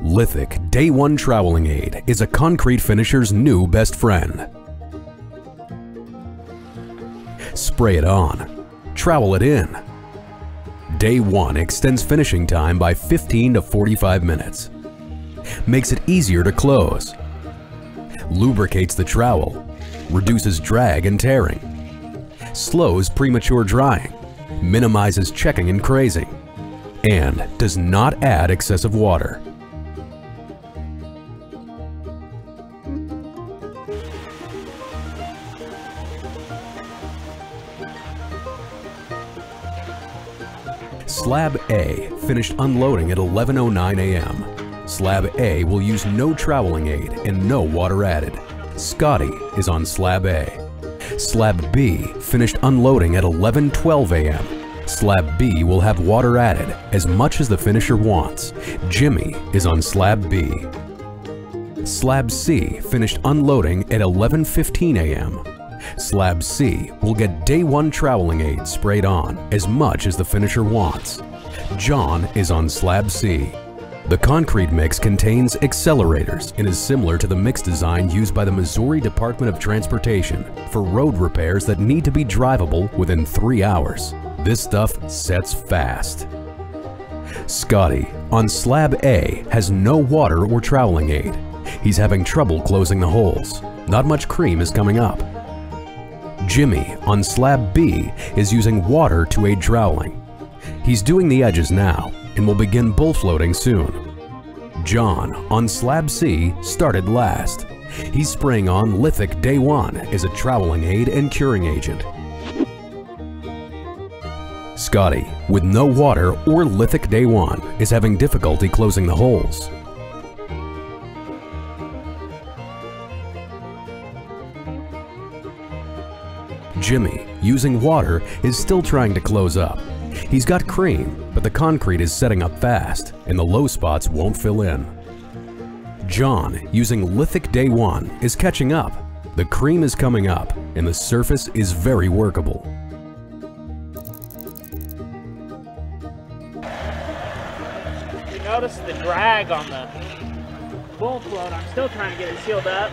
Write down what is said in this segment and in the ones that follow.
Lithic Day 1 Troweling Aid is a concrete finisher's new best friend. Spray it on, trowel it in. Day 1 extends finishing time by 15 to 45 minutes. Makes it easier to close. Lubricates the trowel, reduces drag and tearing. Slows premature drying, minimizes checking and crazing, and does not add excessive water. Slab A finished unloading at 11:09 a.m. Slab A will use no troweling aid and no water added. Scotty is on Slab A. Slab B finished unloading at 11:12 a.m. Slab B will have water added as much as the finisher wants. Jimmy is on Slab B. Slab C finished unloading at 11:15 a.m. Slab C will get Day 1 troweling aid sprayed on as much as the finisher wants. John is on Slab C. The concrete mix contains accelerators and is similar to the mix design used by the Missouri Department of Transportation for road repairs that need to be drivable within 3 hours. This stuff sets fast. Scotty on Slab A has no water or troweling aid. He's having trouble closing the holes. Not much cream is coming up. Jimmy on Slab B is using water to aid troweling. He's doing the edges now and will begin bull floating soon. John on Slab C started last. He's spraying on Lithic Day 1 as a troweling aid and curing agent. Scotty, with no water or Lithic Day 1, is having difficulty closing the holes. Jimmy, using water, is still trying to close up. He's got cream, but the concrete is setting up fast, and the low spots won't fill in. John, using Lithic Day 1, is catching up. The cream is coming up, and the surface is very workable. You notice the drag on the bull float. I'm still trying to get it sealed up.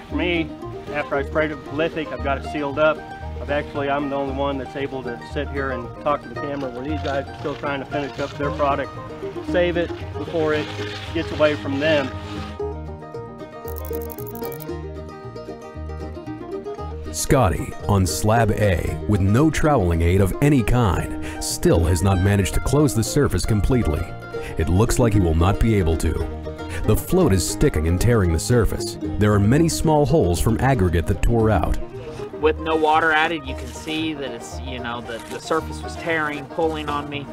For me, after I sprayed it with lithic, I've got it sealed up. I'm the only one that's able to sit here and talk to the camera, where these guys are still trying to finish up their product, save it before it gets away from them. Scotty on Slab A, with no troweling aid of any kind, still has not managed to close the surface completely. It looks like he will not be able to. The float is sticking and tearing the surface. There are many small holes from aggregate that tore out. With no water added, you can see that it's, the surface was tearing, pulling on me.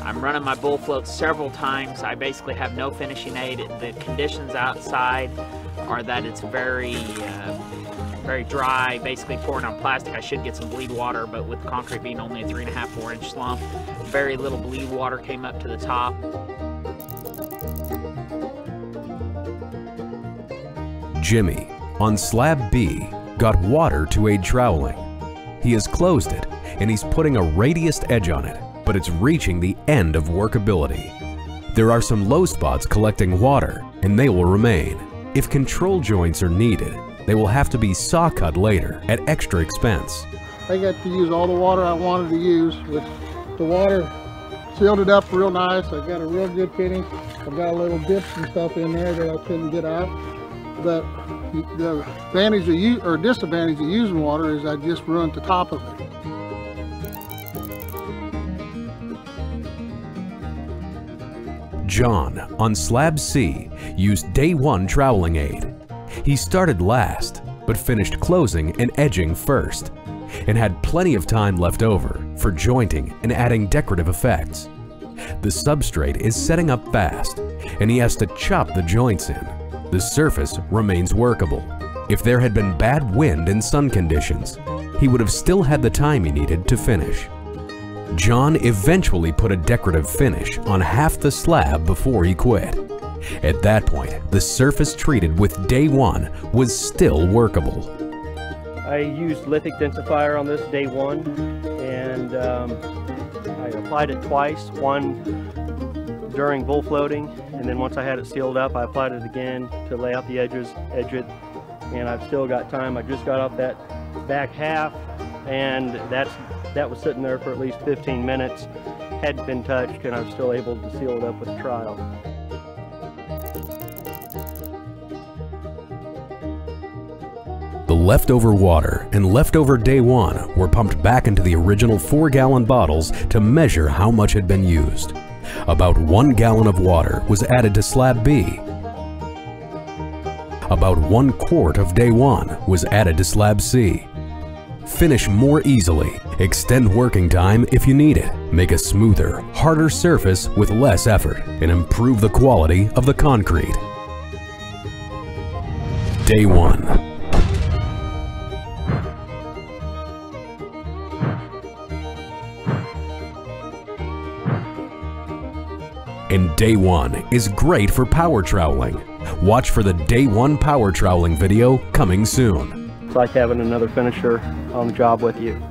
I'm running my bull float several times. I basically have no finishing aid. The conditions outside are that it's very dry, basically pouring on plastic. I should get some bleed water, but with concrete being only a 3.5 to 4 inch slump, very little bleed water came up to the top. Jimmy on Slab B got water to aid troweling. He has closed it and he's putting a radiused edge on it, but it's reaching the end of workability. There are some low spots collecting water and they will remain. If control joints are needed, they will have to be saw cut later at extra expense. I got to use all the water I wanted to use. With the water, sealed it up real nice. I got a real good finish. I've got a little dips and stuff in there that I couldn't get out. But the advantage or disadvantage of using water is I just run to the top of it. John on Slab C used Day 1 troweling aid. He started last, but finished closing and edging first, and had plenty of time left over for jointing and adding decorative effects. The substrate is setting up fast, and he has to chop the joints in. The surface remains workable. If there had been bad wind and sun conditions, he would have still had the time he needed to finish. John eventually put a decorative finish on half the slab before he quit. At that point, the surface treated with Day 1 was still workable. I I used lithic densifier on this day one, and I applied it twice, one during bull floating, and then once I had it sealed up, I applied it again to lay out the edge it, and I've still got time. I just got off that back half, and that was sitting there for at least 15 minutes, hadn't been touched, and I was still able to seal it up with trial. The leftover water and leftover day one were pumped back into the original 4-gallon bottles to measure how much had been used. About 1 gallon of water was added to slab B. About 1 quart of day one was added to slab C. Finish more easily, extend working time if you need it, make a smoother, harder surface with less effort, and improve the quality of the concrete. Day one. And day one is great for power troweling. Watch for the day one power troweling video coming soon. It's like having another finisher on the job with you.